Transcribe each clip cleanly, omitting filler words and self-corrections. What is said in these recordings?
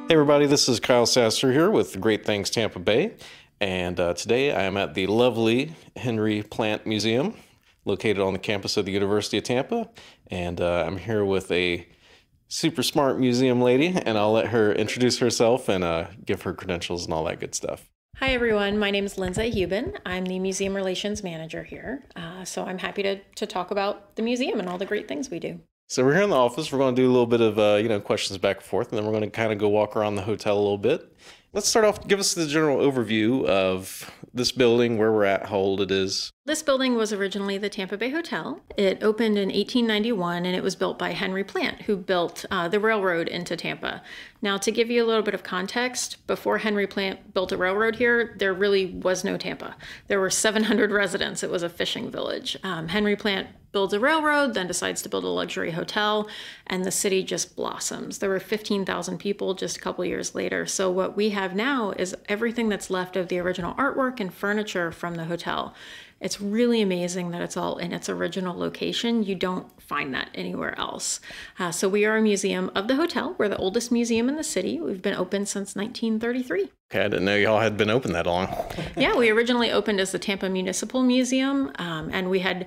Hey everybody, this is Kyle Sasser here with Great Things Tampa Bay, and today I am at the lovely Henry Plant Museum located on the campus of the University of Tampa, and I'm here with a super smart museum lady, and I'll let her introduce herself and give her credentials and all that good stuff. Hi everyone, my name is Lindsay Huban. I'm the Museum Relations Manager here, so I'm happy to talk about the museum and all the great things we do. So we're here in the office. We're going to do a little bit of, questions back and forth, and then we're going to kind of go walk around the hotel a little bit. Let's start off, give us the general overview of this building, where we're at, how old it is. This building was originally the Tampa Bay Hotel. It opened in 1891, and it was built by Henry Plant, who built the railroad into Tampa. Now, to give you a little bit of context, before Henry Plant built a railroad here, there really was no Tampa. There were 700 residents. It was a fishing village. Henry Plant builds a railroad, then decides to build a luxury hotel, and the city just blossoms. There were 15,000 people just a couple years later. So what we have now is everything that's left of the original artwork and furniture from the hotel. It's really amazing that it's all in its original location. You don't find that anywhere else. So we are a museum of the hotel. We're the oldest museum in the city. We've been open since 1933. Okay, I didn't know y'all had been open that long. Yeah, we originally opened as the Tampa Municipal Museum, and we had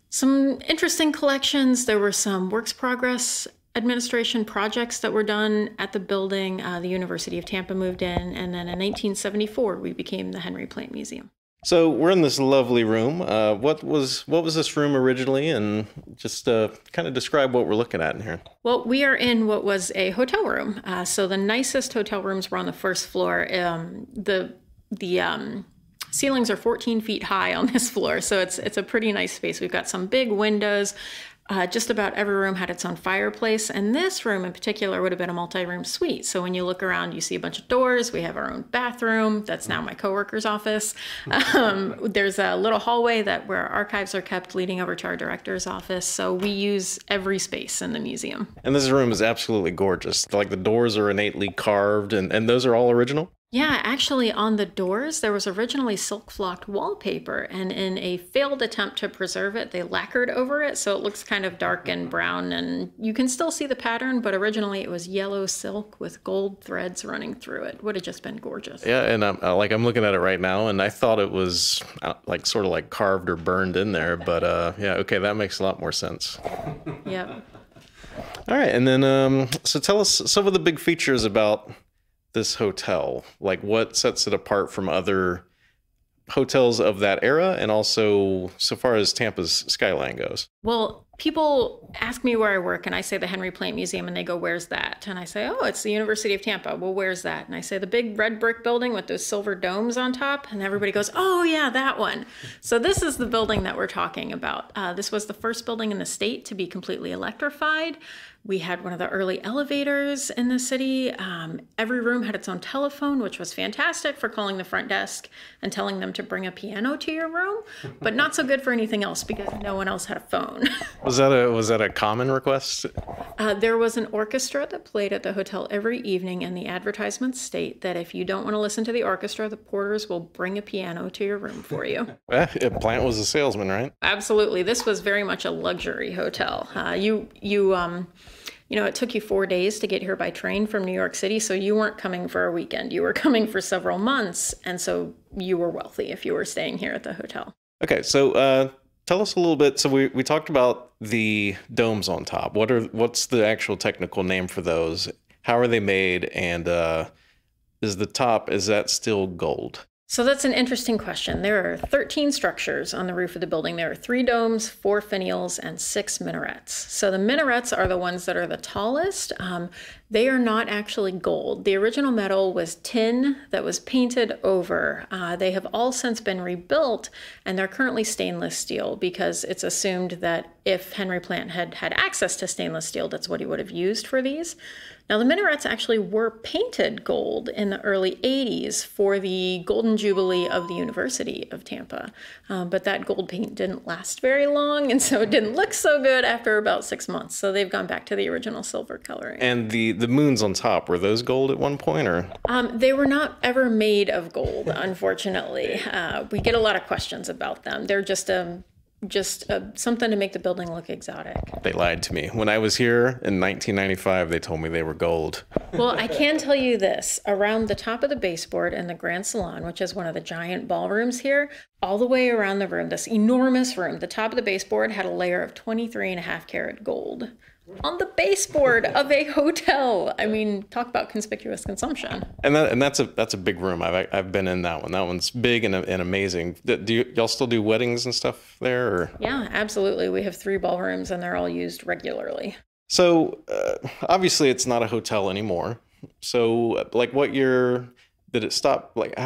some interesting collections. There were some works progress administration projects that were done at the building. The University of Tampa moved in, and then in 1974, we became the Henry Plant Museum. So we're in this lovely room. What was this room originally, and just kind of describe what we're looking at in here. Well, we are in what was a hotel room. So the nicest hotel rooms were on the first floor. The ceilings are 14 feet high on this floor, so it's a pretty nice space. We've got some big windows. Just about every room had its own fireplace, and this room in particular would have been a multi-room suite. So when you look around, you see a bunch of doors. We have our own bathroom. That's now my coworker's office. There's a little hallway where our archives are kept leading over to our director's office. So we use every space in the museum. And this room is absolutely gorgeous. Like the doors are innately carved, and those are all original? Yeah, actually on the doors, there was originally silk flocked wallpaper, and in a failed attempt to preserve it, they lacquered over it, so it looks kind of dark and brown, and you can still see the pattern, but originally it was yellow silk with gold threads running through it. Would have just been gorgeous. Yeah, and I'm looking at it right now, and I thought it was sort of like carved or burned in there, but yeah, okay, that makes a lot more sense. Yep. All right, and then so tell us some of the big features about this hotel, like what sets it apart from other hotels of that era, and also so far as Tampa's skyline goes. Well, people ask me where I work, and I say the Henry Plant Museum, and they go, "Where's that?" And I say, "Oh, it's the University of Tampa." "Well, where's that?" And I say, "The big red brick building with those silver domes on top." And everybody goes, "Oh yeah, that one." So this is the building that we're talking about. This was the first building in the state to be completely electrified. We had one of the early elevators in the city. Every room had its own telephone, which was fantastic for calling the front desk and telling them to bring a piano to your room, but not so good for anything else because no one else had a phone. Was that a common request? There was an orchestra that played at the hotel every evening, and the advertisements state that if you don't want to listen to the orchestra, the porters will bring a piano to your room for you. Plant was a salesman, right? Absolutely. This was very much a luxury hotel. It took you 4 days to get here by train from New York City, so you weren't coming for a weekend. You were coming for several months, and so you were wealthy if you were staying here at the hotel. Okay, so tell us a little bit. So we talked about the domes on top. What's the actual technical name for those? How are they made? And is that still gold? So that's an interesting question. There are 13 structures on the roof of the building. There are 3 domes, 4 finials, and 6 minarets. So the minarets are the ones that are the tallest. They are not actually gold. The original metal was tin that was painted over. They have all since been rebuilt, and they're currently stainless steel because it's assumed that if Henry Plant had had access to stainless steel, that's what he would have used for these. Now, the minarets actually were painted gold in the early 80s for the Golden Jubilee of the University of Tampa, but that gold paint didn't last very long, and so it didn't look so good after about 6 months. So they've gone back to the original silver coloring. And the moons on top, were those gold at one point, or? They were not ever made of gold, unfortunately. We get a lot of questions about them. They're just just something to make the building look exotic. They lied to me. When I was here in 1995, they told me they were gold. Well, I can tell you this. Around the top of the baseboard in the Grand Salon, which is one of the giant ballrooms here, all the way around the room, this enormous room, the top of the baseboard had a layer of 23.5 karat gold on the baseboard of a hotel. I mean, talk about conspicuous consumption. And that's a big room. I've been in that one. That one's big and amazing. Y'all still do weddings and stuff there? Or? Yeah, absolutely. We have 3 ballrooms and they're all used regularly. So obviously it's not a hotel anymore. So like what year did it stop? Like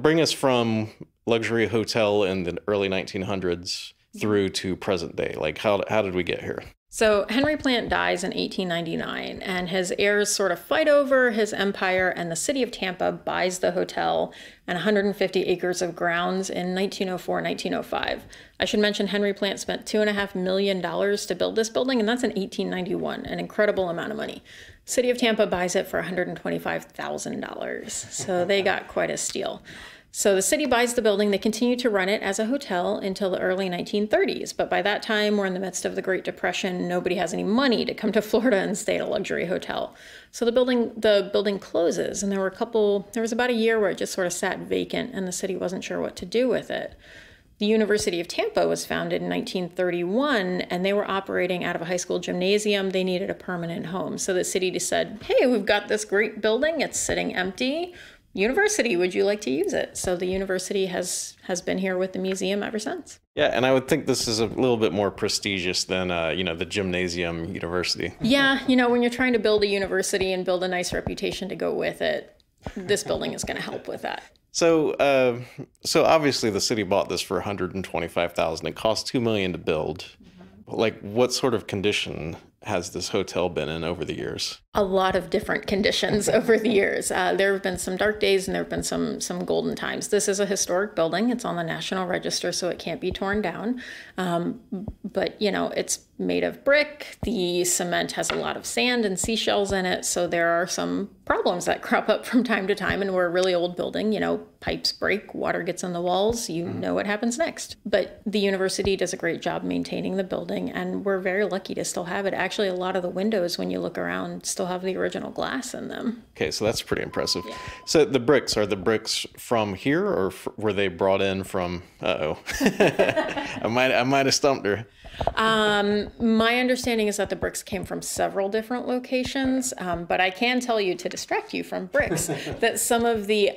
bring us from luxury hotel in the early 1900s through to present day. Like how did we get here? So Henry Plant dies in 1899, and his heirs sort of fight over his empire, and the city of Tampa buys the hotel and 150 acres of grounds in 1904, 1905. I should mention Henry Plant spent $2.5 million to build this building, and that's in 1891, an incredible amount of money. City of Tampa buys it for $125,000, so they got quite a steal. So the city buys the building. They continue to run it as a hotel until the early 1930s. But by that time, we're in the midst of the Great Depression. Nobody has any money to come to Florida and stay at a luxury hotel. So the building closes. And there was about a year where it just sort of sat vacant and the city wasn't sure what to do with it. The University of Tampa was founded in 1931, and they were operating out of a high school gymnasium. They needed a permanent home. So the city said, hey, we've got this great building. It's sitting empty. University, would you like to use it? So the university has been here with the museum ever since. Yeah, and I would think this is a little bit more prestigious than, the gymnasium university. Yeah, when you're trying to build a university and build a nice reputation to go with it, this building is going to help with that. So obviously the city bought this for $125,000. It cost $2 million to build. Like, what sort of condition has this hotel been in over the years? A lot of different conditions over the years. There have been some dark days and there have been some golden times. This is a historic building. It's on the National Register, so it can't be torn down. But, it's made of brick. The cement has a lot of sand and seashells in it, so there are some problems that crop up from time to time. And we're a really old building. Pipes break, water gets in the walls. You know what happens next. But the university does a great job maintaining the building, and we're very lucky to still have it. Actually, a lot of the windows, when you look around, still have the original glass in them. Okay, so that's pretty impressive. Yeah. So are the bricks from here, or were they brought in from, uh-oh. I might have stumped her. My understanding is that the bricks came from several different locations, but I can tell you, to distract you from bricks, that some of the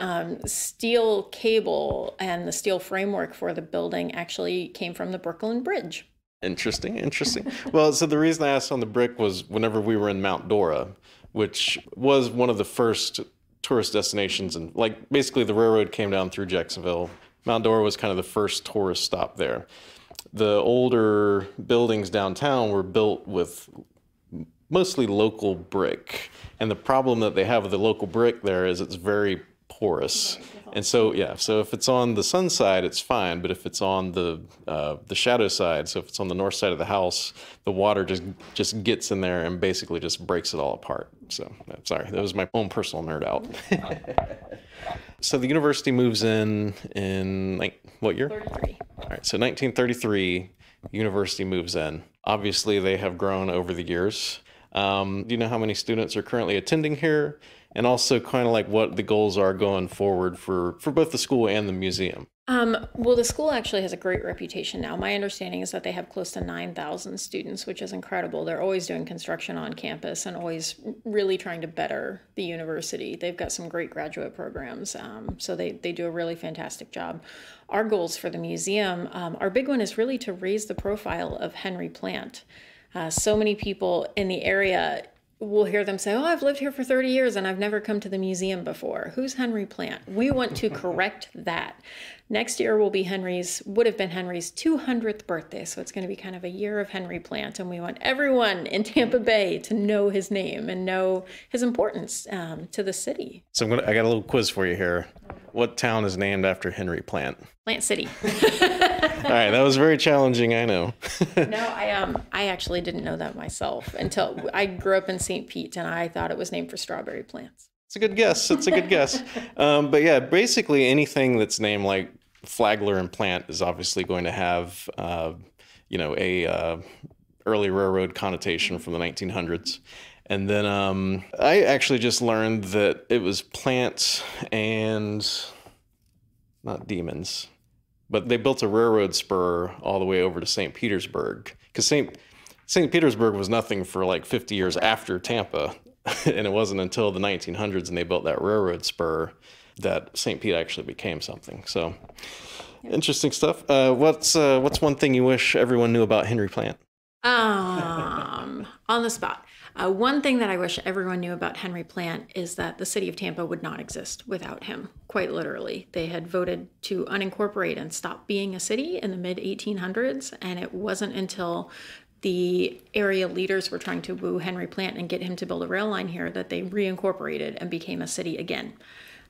steel cable and the steel framework for the building actually came from the Brooklyn Bridge. Interesting. Well, so the reason I asked on the brick was whenever we were in Mount Dora, which was one of the first tourist destinations, and basically the railroad came down through Jacksonville. Mount Dora was kind of the first tourist stop there. The older buildings downtown were built with mostly local brick. And the problem that they have with the local brick there is it's very porous. And so, so if it's on the sun side, it's fine. But if it's on the shadow side, so if it's on the north side of the house, the water just gets in there and basically just breaks it all apart. So, sorry, that was my own personal nerd out. So the university moves in what year? 33. All right, so 1933, university moves in. Obviously, they have grown over the years. Do you know how many students are currently attending here? And also kind of like what the goals are going forward for both the school and the museum? Well, the school actually has a great reputation now. My understanding is that they have close to 9,000 students, which is incredible. They're always doing construction on campus and always really trying to better the university. They've got some great graduate programs, so they do a really fantastic job. Our goals for the museum, our big one is really to raise the profile of Henry Plant. So many people in the area we'll hear them say, oh, I've lived here for 30 years and I've never come to the museum before. Who's Henry Plant? We want to correct that. Next year would have been Henry's 200th birthday. So it's going to be kind of a year of Henry Plant. And we want everyone in Tampa Bay to know his name and know his importance to the city. So I got a little quiz for you here. What town is named after Henry Plant? Plant City. All right, that was very challenging, I know. No, I actually didn't know that myself until I grew up in St. Pete and I thought it was named for strawberry plants. It's a good guess. But yeah, basically anything that's named like Flagler and Plant is obviously going to have, a early railroad connotation from the 1900s. And then I actually just learned that it was Plant and not Demons, but they built a railroad spur all the way over to St. Petersburg, because St. Petersburg was nothing for like 50 years after Tampa. And it wasn't until the 1900s and they built that railroad spur that St. Pete actually became something. So interesting stuff. What's one thing you wish everyone knew about Henry Plant? On the spot. One thing that I wish everyone knew about Henry Plant is that the city of Tampa would not exist without him, quite literally. They had voted to unincorporate and stop being a city in the mid-1800s, and it wasn't until the area leaders were trying to woo Henry Plant and get him to build a rail line here that they reincorporated and became a city again.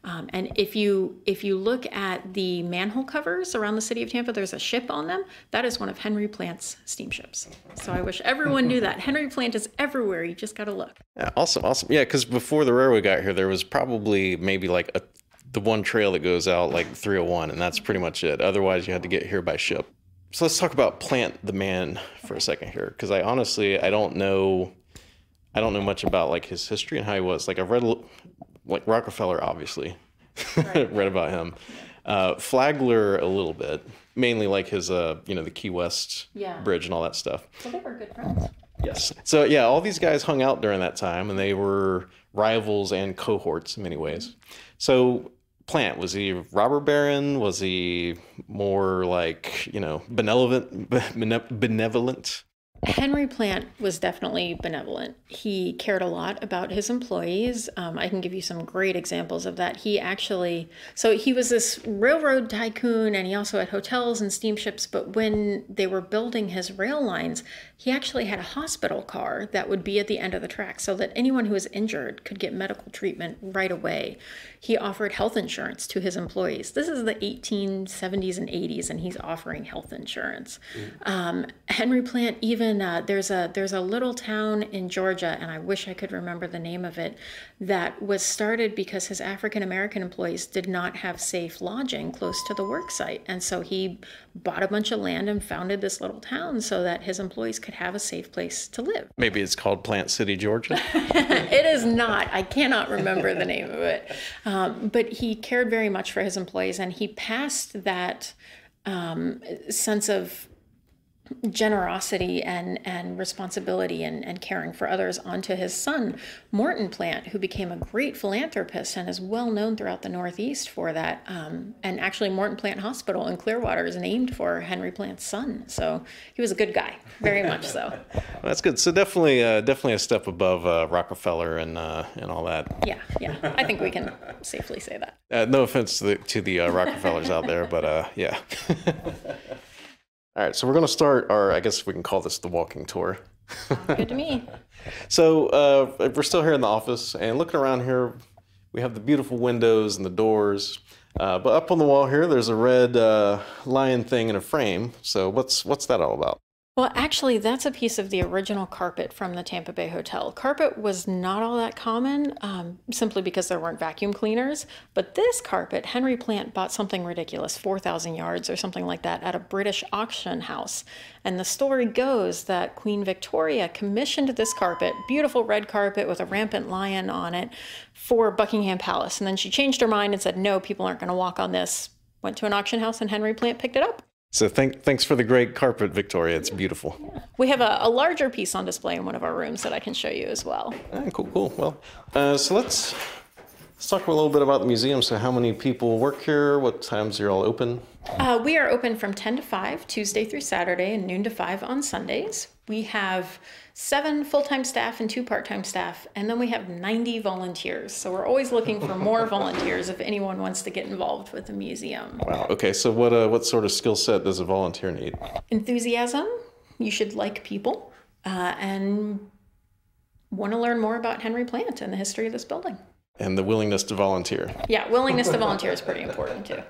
And if you look at the manhole covers around the city of Tampa, there's a ship on them. That is one of Henry Plant's steamships. So I wish everyone knew that. Henry Plant is everywhere. You just got to look. Yeah, awesome. Yeah, because before the railroad got here, there was probably maybe like the one trail that goes out like 301, and that's pretty much it. Otherwise, you had to get here by ship. So let's talk about Plant the man for a second here, because I don't know much about like his history and how he was. Like I've read like Rockefeller, obviously, right. Read about him. Flagler a little bit, mainly like his the Key West bridge and all that stuff. Well, they were good friends. Yes. So yeah, all these guys hung out during that time, and they were rivals and cohorts in many ways. So Plant, was he a robber baron? Was he more like, benevolent? Henry Plant was definitely benevolent. He cared a lot about his employees. I can give you some great examples of that. He was this railroad tycoon, and he also had hotels and steamships, but when they were building his rail lines, he actually had a hospital car that would be at the end of the track so that anyone who was injured could get medical treatment right away. He offered health insurance to his employees. This is the 1870s and 80s, and he's offering health insurance. Henry Plant even there's a little town in Georgia, and I wish I could remember the name of it, that was started because his African American employees did not have safe lodging close to the work site, and so he bought a bunch of land and founded this little town so that his employees could have a safe place to live. Maybe it's called Plant City, Georgia. It is not. I cannot remember the name of it, but he cared very much for his employees, and he passed that sense of generosity and responsibility and caring for others onto his son, Morton Plant, who became a great philanthropist and is well known throughout the Northeast for that. And actually Morton Plant Hospital in Clearwater is named for Henry Plant's son. So he was a good guy, very much so. Well, that's good. So definitely a step above Rockefeller and all that. Yeah. I think we can safely say that. No offense to the Rockefellers out there, but yeah. All right, so we're going to start I guess we can call this the walking tour. Good to me. So we're still here in the office, and looking around here, we have the beautiful windows and the doors. But up on the wall here, there's a red lion thing in a frame. So what's that all about? Well, actually, that's a piece of the original carpet from the Tampa Bay Hotel. Carpet was not all that common, simply because there weren't vacuum cleaners. But this carpet, Henry Plant bought something ridiculous, 4,000 yards or something like that, at a British auction house. And the story goes that Queen Victoria commissioned this carpet, beautiful red carpet with a rampant lion on it, for Buckingham Palace. And then she changed her mind and said, no, people aren't going to walk on this. Went to an auction house, and Henry Plant picked it up. So thanks for the great carpet, Victoria. It's beautiful. Yeah. We have a larger piece on display in one of our rooms that I can show you as well. Cool. Well, so let's talk a little bit about the museum. So how many people work here? What times are you all open? We are open from 10 to 5, Tuesday through Saturday, and noon to 5 on Sundays. We have 7 full-time staff and 2 part-time staff, and then we have 90 volunteers. So we're always looking for more volunteers if anyone wants to get involved with the museum. Wow. Okay. So what sort of skill set does a volunteer need? Enthusiasm. You should like people and want to learn more about Henry Plant and the history of this building. And the willingness to volunteer. Yeah, willingness to volunteer is pretty important too.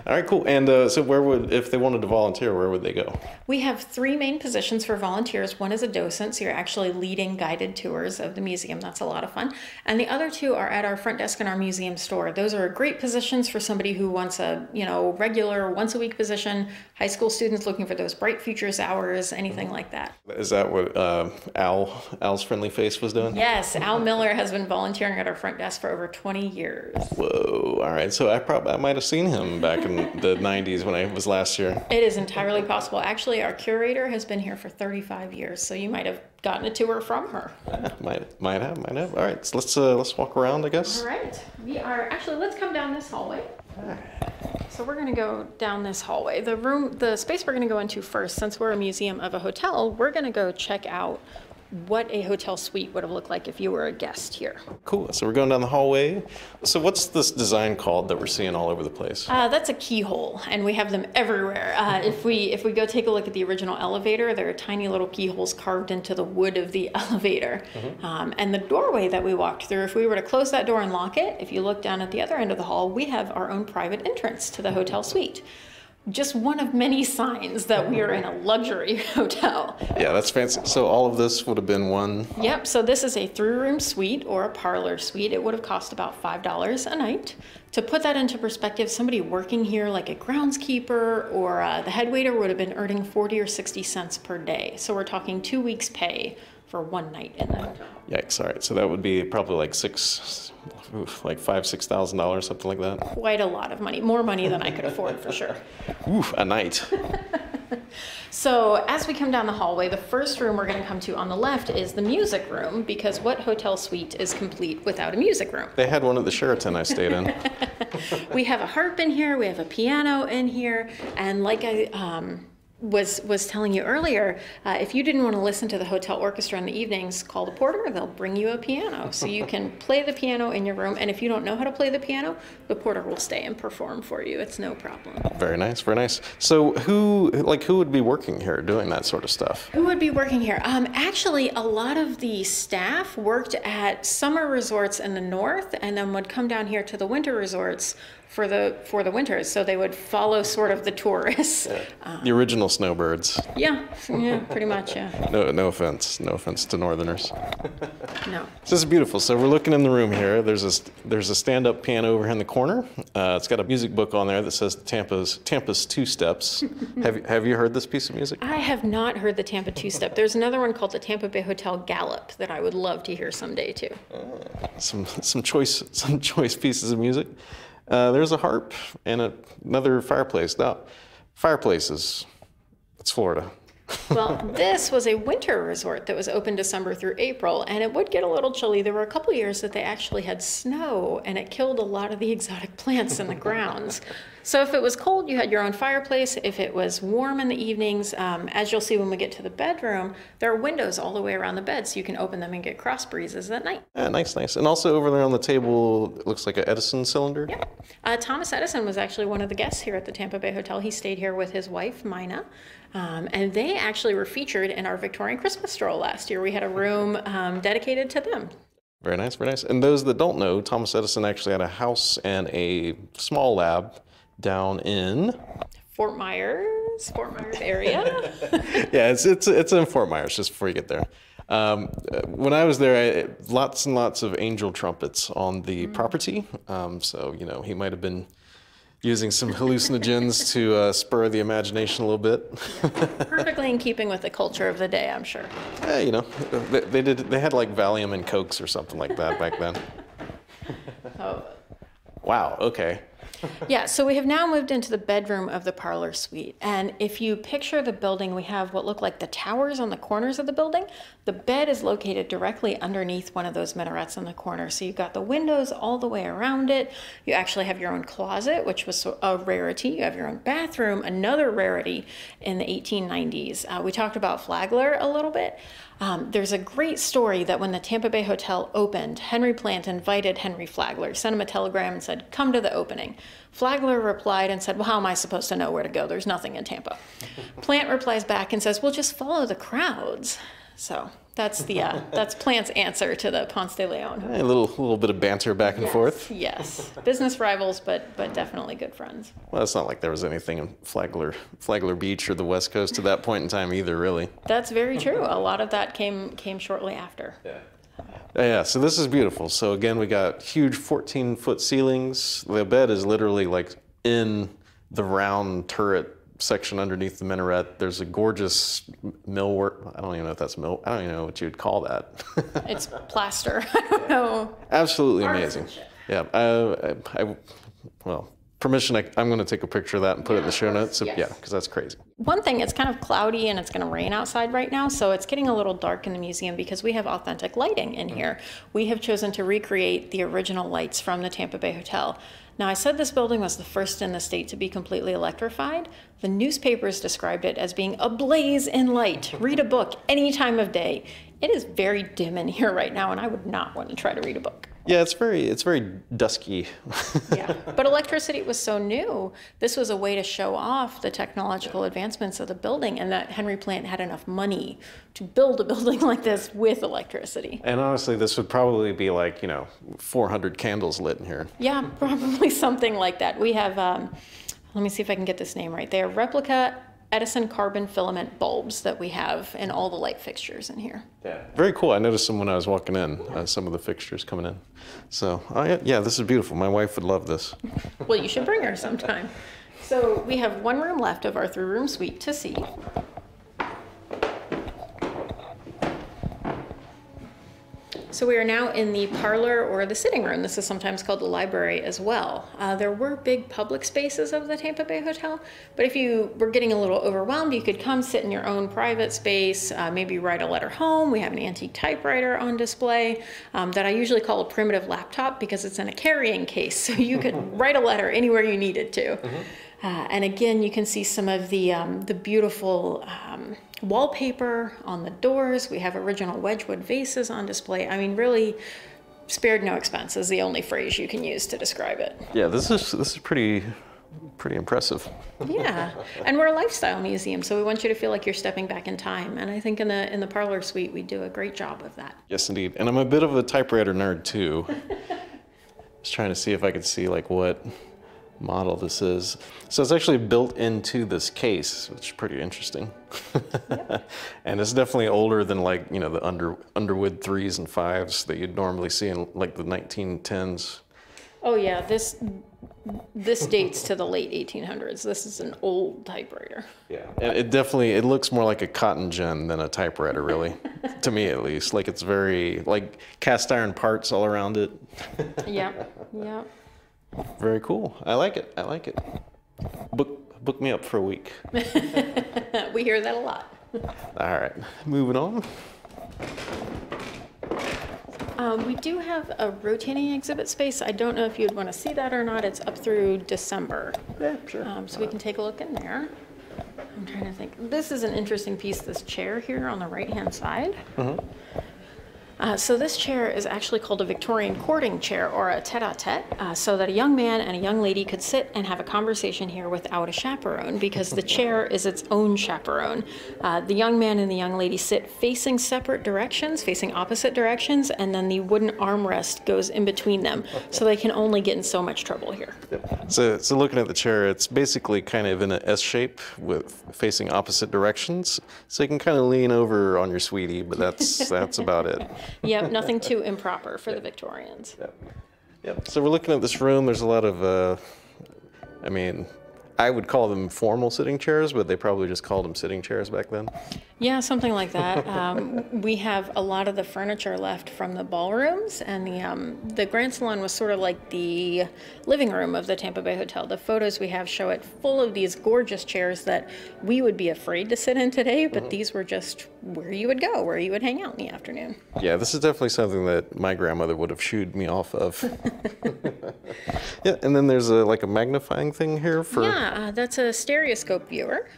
All right, cool. And so where would, if they wanted to volunteer, where would they go? We have three main positions for volunteers. One is a docent, so you're actually leading guided tours of the museum. That's a lot of fun. And the other two are at our front desk in our museum store. Those are great positions for somebody who wants a, regular once-a-week position, high school students looking for those bright futures hours, anything like that. Is that what Al's friendly face was doing? Yes, Al Miller has been volunteering at our front desk for over 20 years. Whoa, all right. So I might have seen him back in the 90s when I was last year. It is entirely possible. Actually, our curator has been here for 35 years, so you might have gotten a tour from her. Might have. All right, so let's walk around, I guess. All right. Let's come down this hallway. So we're going to go down this hallway. The space we're going to go into first, since we're a museum of a hotel, we're going to go check out what a hotel suite would have looked like if you were a guest here. Cool. So we're going down the hallway. So what's this design called that we're seeing all over the place? That's a keyhole, and we have them everywhere. If we go take a look at the original elevator, there are tiny little keyholes carved into the wood of the elevator. And the doorway that we walked through, if we were to close that door and lock it, if you look down at the other end of the hall, we have our own private entrance to the hotel suite. Just one of many signs that we are in a luxury hotel. Yeah, that's fancy. So all of this would have been one? Yep, so this is a three-room suite or a parlor suite. It would have cost about $5 a night. To put that into perspective, somebody working here like a groundskeeper or the head waiter would have been earning 40 or 60 cents per day. So we're talking 2 weeks' pay for one night in the hotel. Yikes, all right. So that would be probably like $6,000, something like that. Quite a lot of money, more money than I could afford for sure. Oof, a night. So as we come down the hallway, the first room we're going to come to on the left is the music room, because what hotel suite is complete without a music room? They had one at the Sheraton I stayed in. We have a harp in here, we have a piano in here, and like I was telling you earlier, if you didn't want to listen to the hotel orchestra in the evenings, call the porter, they'll bring you a piano. So you can play the piano in your room, and if you don't know how to play the piano, the porter will stay and perform for you. It's no problem. Very nice, very nice. So who would be working here doing that sort of stuff? Who would be working here? Actually, a lot of the staff worked at summer resorts in the north and then would come down here to the winter resorts for the winters, so they would follow sort of the tourists. The original snowbirds. Yeah, pretty much, yeah. No offense to Northerners. No. This is beautiful. So we're looking in the room here. There's a stand-up piano over here in the corner. It's got a music book on there that says Tampa's Two Steps. Have you heard this piece of music? I have not heard the Tampa Two-Step. There's another one called the Tampa Bay Hotel Gallop that I would love to hear someday too. Some choice pieces of music. There's a harp and another fireplace. Now, fireplaces, it's Florida. Well, this was a winter resort that was open December through April, and it would get a little chilly. There were a couple years that they actually had snow, and it killed a lot of the exotic plants in the grounds. So if it was cold, you had your own fireplace. If it was warm in the evenings, as you'll see when we get to the bedroom, there are windows all the way around the bed, so you can open them and get cross breezes at night. Yeah, nice. And also over there on the table, it looks like an Edison cylinder. Yep. Thomas Edison was actually one of the guests here at the Tampa Bay Hotel. He stayed here with his wife, Mina, and they actually were featured in our Victorian Christmas stroll last year. We had a room dedicated to them. Very nice, very nice. And those that don't know, Thomas Edison actually had a house and a small lab down in Fort Myers area. Yeah, it's in Fort Myers just before you get there. When I was there, lots and lots of angel trumpets on the property. So he might have been using some hallucinogens to spur the imagination a little bit. Perfectly in keeping with the culture of the day, I'm sure. Yeah, they had like Valium and Cokes or something like that back then. Oh. Wow. Okay. Yeah, so we have now moved into the bedroom of the parlor suite. And if you picture the building, we have what look like the towers on the corners of the building. The bed is located directly underneath one of those minarets in the corner. So you've got the windows all the way around it. You actually have your own closet, which was a rarity. You have your own bathroom, another rarity in the 1890s. We talked about Flagler a little bit. There's a great story that when the Tampa Bay Hotel opened, Henry Plant invited Henry Flagler, sent him a telegram and said, "Come to the opening." Flagler replied and said, "Well, how am I supposed to know where to go? There's nothing in Tampa." Plant replies back and says, "Well, just follow the crowds." So That's Plant's answer to the Ponce de Leon. A little bit of banter back and forth. Yes, business rivals, but definitely good friends. Well, it's not like there was anything in Flagler Beach or the West Coast at that point in time either, really. That's very true. A lot of that came shortly after. Yeah, so this is beautiful. So again, we got huge 14-foot ceilings. The bed is literally like in the round turret section underneath the minaret. There's a gorgeous millwork. I don't even know if that's mill. I don't even know what you'd call that. It's plaster. I don't know. Absolutely amazing. Yeah. Well, permission. I'm going to take a picture of that and put it in the show notes. So, yeah, because that's crazy. One thing, it's kind of cloudy and it's going to rain outside right now, so it's getting a little dark in the museum because we have authentic lighting in here. We have chosen to recreate the original lights from the Tampa Bay Hotel. Now, I said this building was the first in the state to be completely electrified. The newspapers described it as being ablaze in light. Read a book any time of day. It is very dim in here right now, and I would not want to try to read a book. Yeah, it's very dusky. Yeah, but electricity was so new. This was a way to show off the technological advancements of the building, and that Henry Plant had enough money to build a building like this with electricity. And honestly, this would probably be like, 400 candles lit in here. Yeah, probably something like that. We have, let me see if I can get this name right. They are replica Edison carbon filament bulbs that we have in all the light fixtures in here. Yeah. Very cool. I noticed them when I was walking in, some of the fixtures coming in. So, yeah, this is beautiful. My wife would love this. Well, you should bring her sometime. So we have one room left of our 3-room suite to see. So we are now in the parlor or the sitting room. This is sometimes called the library as well. There were big public spaces of the Tampa Bay Hotel, but if you were getting a little overwhelmed, you could come sit in your own private space, maybe write a letter home. We have an antique typewriter on display that I usually call a primitive laptop because it's in a carrying case, so you could write a letter anywhere you needed to. And again, you can see some of the beautiful wallpaper on the doors. We have original Wedgwood vases on display. I mean, really spared no expense is the only phrase you can use to describe it. Yeah, this is pretty impressive. Yeah, and we're a lifestyle museum, so we want you to feel like you're stepping back in time. And I think in the Parlor Suite, we do a great job of that. Yes, indeed. And I'm a bit of a typewriter nerd too. Just trying to see if I could see like what model this is. So it's actually built into this case, which is pretty interesting. Yep. And it's definitely older than like, the Underwood 3s and 5s that you'd normally see in like the 1910s. Oh yeah, this dates to the late 1800s. This is an old typewriter. Yeah. And it looks more like a cotton gin than a typewriter, really. To me at least. Like it's very like cast iron parts all around it. Yep. Very cool. I like it. Book me up for a week. We hear that a lot. All right, moving on. We do have a rotating exhibit space. I don't know if you'd want to see that or not. It's up through December. Yeah, sure. So we can take a look in there. I'm trying to think. This is an interesting piece, this chair here on the right-hand side. So this chair is actually called a Victorian courting chair, or a tete-a-tete, so that a young man and a young lady could sit and have a conversation here without a chaperone, because the chair is its own chaperone. The young man and the young lady sit facing separate directions, facing opposite directions, and then the wooden armrest goes in between them, so they can only get in so much trouble here. So looking at the chair, it's basically kind of in an S shape with facing opposite directions, so you can kind of lean over on your sweetie, but that's about it. Yep, nothing too improper for the Victorians. Yep. So we're looking at this room. There's a lot of, I would call them formal sitting chairs, but they probably just called them sitting chairs back then. Yeah, something like that. We have a lot of the furniture left from the ballrooms, and the Grand Salon was sort of like the living room of the Tampa Bay Hotel. The photos we have show it full of these gorgeous chairs that we would be afraid to sit in today, but these were just where you would go, where you would hang out in the afternoon. Yeah, this is definitely something that my grandmother would have shooed me off of. Yeah, and then there's like a magnifying thing here for... Yeah, that's a stereoscope viewer.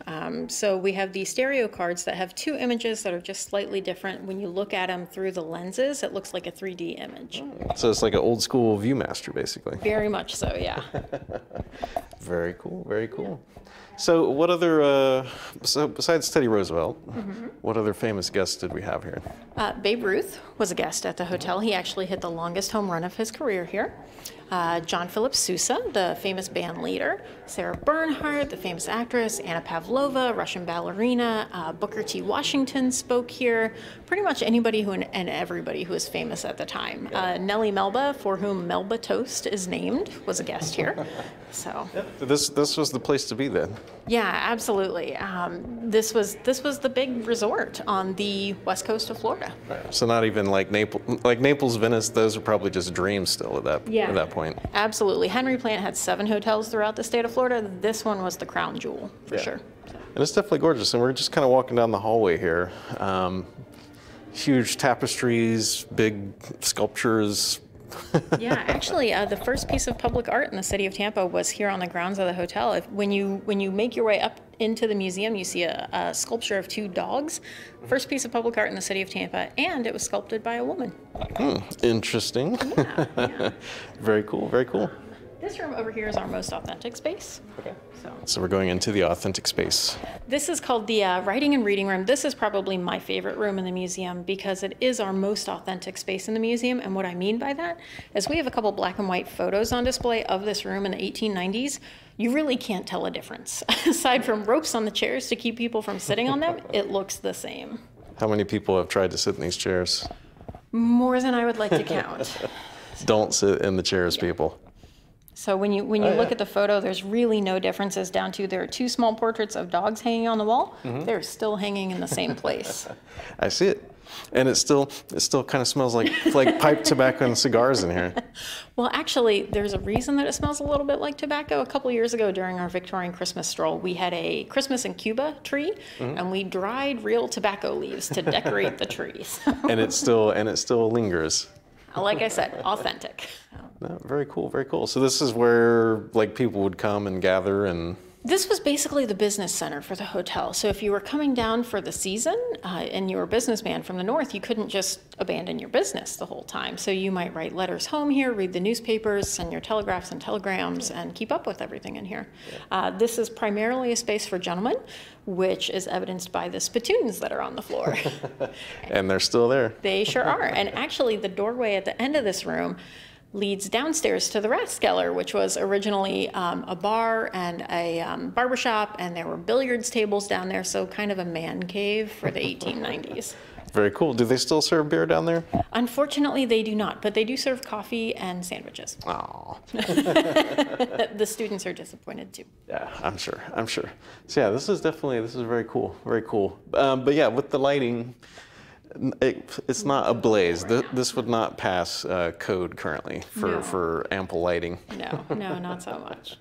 So we have the stereo cards that have two images that are just slightly different. When you look at them through the lenses, it looks like a 3D image. So it's like an old school Viewmaster, basically. Very much so, yeah. Very cool, very cool. So what other, so besides Teddy Roosevelt, what other famous guests did we have here? Babe Ruth was a guest at the hotel. He actually hit the longest home run of his career here. John Philip Sousa, the famous band leader. Sarah Bernhardt, the famous actress. Anna Pavlova, Russian ballerina. Booker T. Washington spoke here. Pretty much anybody who and everybody who was famous at the time. Nellie Melba, for whom Melba Toast is named, was a guest here. So this was the place to be then. yeah, absolutely. This was the big resort on the west coast of Florida. So not even like Naples, Venice. Those are probably just dreams still at that point. Absolutely. Henry Plant had 7 hotels throughout the state of Florida. This one was the crown jewel for sure. And it's definitely gorgeous. And we're just kind of walking down the hallway here. Huge tapestries, big sculptures. Yeah, actually, the first piece of public art in the city of Tampa was here on the grounds of the hotel. When you make your way up into the museum, you see a sculpture of 2 dogs. First piece of public art in the city of Tampa, and it was sculpted by a woman. Interesting. Yeah. Very cool, very cool. This room over here is our most authentic space. Okay. So we're going into the authentic space. This is called the writing and reading room. This is probably my favorite room in the museum because it is our most authentic space in the museum. And what I mean by that is we have a couple black and white photos on display of this room in the 1890s. You really can't tell a difference. Aside from ropes on the chairs to keep people from sitting on them, it looks the same. How many people have tried to sit in these chairs? More than I would like to count. Don't sit in the chairs, people. So when you look at the photo, there's really no differences down to there are 2 small portraits of dogs hanging on the wall. They're still hanging in the same place. I see it. And it still kind of smells like pipe tobacco and cigars in here. Well, actually, there's a reason that it smells a little bit like tobacco. A couple years ago during our Victorian Christmas stroll, we had a Christmas in Cuba tree, and we dried real tobacco leaves to decorate the trees. And it still lingers. Like I said, authentic. No, very cool, very cool. So this is where like people would come and gather and... This was basically the business center for the hotel. So if you were coming down for the season and you were a businessman from the north, you couldn't just abandon your business the whole time. So you might write letters home here, read the newspapers, send your telegraphs and telegrams, and keep up with everything in here. This is primarily a space for gentlemen, which is evidenced by the spittoons that are on the floor. And they're still there. They sure are. And actually, the doorway at the end of this room leads downstairs to the Rathskeller, which was originally a bar and a barbershop, and there were billiards tables down there, so kind of a man cave for the 1890s. Very cool. Do they still serve beer down there? Unfortunately, they do not, but they do serve coffee and sandwiches. Oh. The students are disappointed too. Yeah, I'm sure. So yeah, this is very cool, very cool. But yeah, with the lighting, it's not ablaze. This would not pass code currently for ample lighting. No, not so much.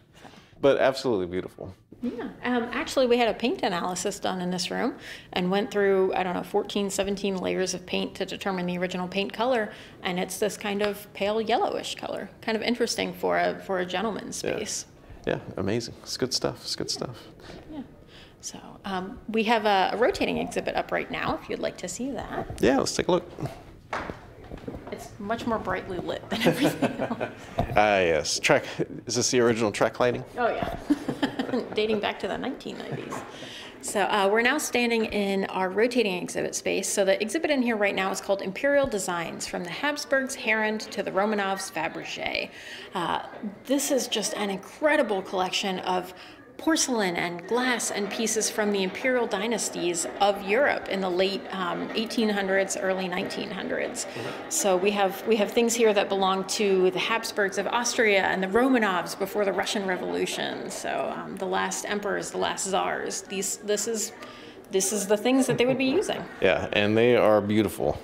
But absolutely beautiful. Yeah. Actually, we had a paint analysis done in this room and went through, 14, 17 layers of paint to determine the original paint color. And it's this kind of pale yellowish color. Kind of interesting for a gentleman's space. Yeah, amazing. It's good stuff. Yeah. So we have a rotating exhibit up right now, if you'd like to see that. Yeah, let's take a look. It's much more brightly lit than everything else. Yes. Is this the original track lighting? Oh, yeah. Dating back to the 1990s. So we're now standing in our rotating exhibit space. So the exhibit in here right now is called Imperial Designs, from the Habsburgs' Herand to the Romanovs' Fabergé. This is just an incredible collection of porcelain and glass and pieces from the imperial dynasties of Europe in the late 1800s, early 1900s. So we have things here that belong to the Habsburgs of Austria and the Romanovs before the Russian Revolution. So the last emperors, the last czars. This is the things that they would be using. Yeah, and they are beautiful,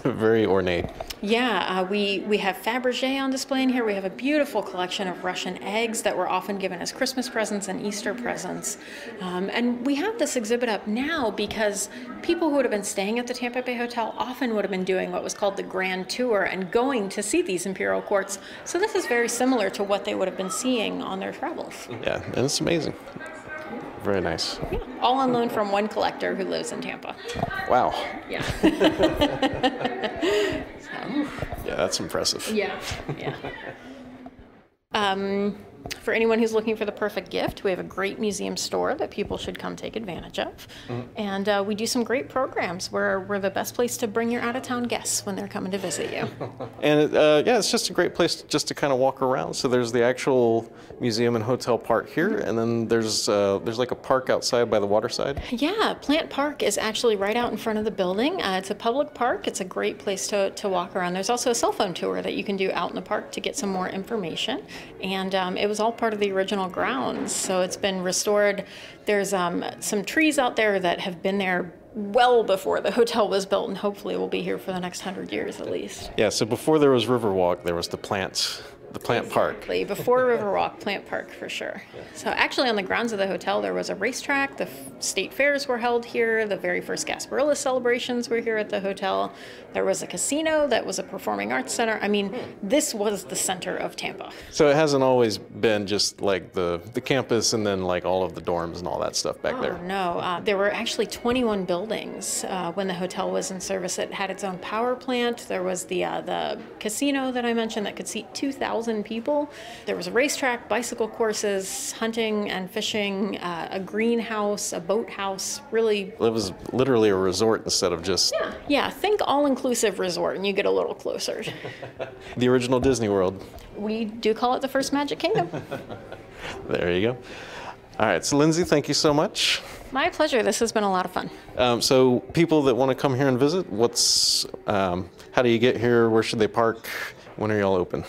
very ornate. Yeah, we have Fabergé on display in here. We have a beautiful collection of Russian eggs that were often given as Christmas presents and Easter presents. And we have this exhibit up now because people who would have been staying at the Tampa Bay Hotel often would have been doing what was called the Grand Tour and going to see these imperial courts. So this is very similar to what they would have been seeing on their travels. Yeah, and it's amazing. Very nice. Yeah, all on loan from one collector who lives in Tampa. Wow. Yeah. Yeah, that's impressive. Yeah. for anyone who's looking for the perfect gift, we have a great museum store that people should come take advantage of. And we do some great programs where we're the best place to bring your out-of-town guests when they're coming to visit you. And yeah, it's just a great place just to kind of walk around. So there's the actual museum and hotel part here, and then there's like a park outside by the waterside. Yeah, Plant Park is actually right out in front of the building. It's a public park. It's a great place to walk around. There's also a cell phone tour that you can do out in the park to get some more information. And it was all part of the original grounds, so it's been restored. There's some trees out there that have been there well before the hotel was built, and hopefully will be here for the next 100 years at least. Yeah, so before there was Riverwalk, there was the Plant Park. Exactly, before Riverwalk, Plant Park for sure. Yeah. So actually on the grounds of the hotel there was a racetrack, the state fairs were held here, the very first Gasparilla celebrations were here at the hotel. There was a casino that was a performing arts center. I mean, this was the center of Tampa. So it hasn't always been just like the campus and then like all of the dorms and all that stuff back there? No, there were actually 21 buildings when the hotel was in service. It had its own power plant. There was the casino that I mentioned that could seat 2,000 people. There was a racetrack, bicycle courses, hunting and fishing, a greenhouse, a boathouse, really. It was literally a resort instead of just... Yeah, think all-inclusive resort and you get a little closer. The original Disney World. We do call it the first Magic Kingdom. There you go. All right, so Lindsay, thank you so much. My pleasure. This has been a lot of fun. So people that want to come here and visit, how do you get here? Where should they park? When are y'all open?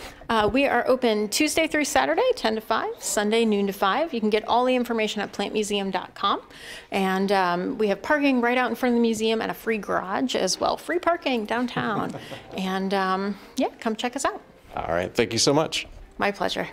We are open Tuesday through Saturday, 10 to 5, Sunday, noon to 5. You can get all the information at plantmuseum.com. And we have parking right out in front of the museum and a free garage as well. Free parking downtown. And yeah, come check us out. All right. Thank you so much. My pleasure.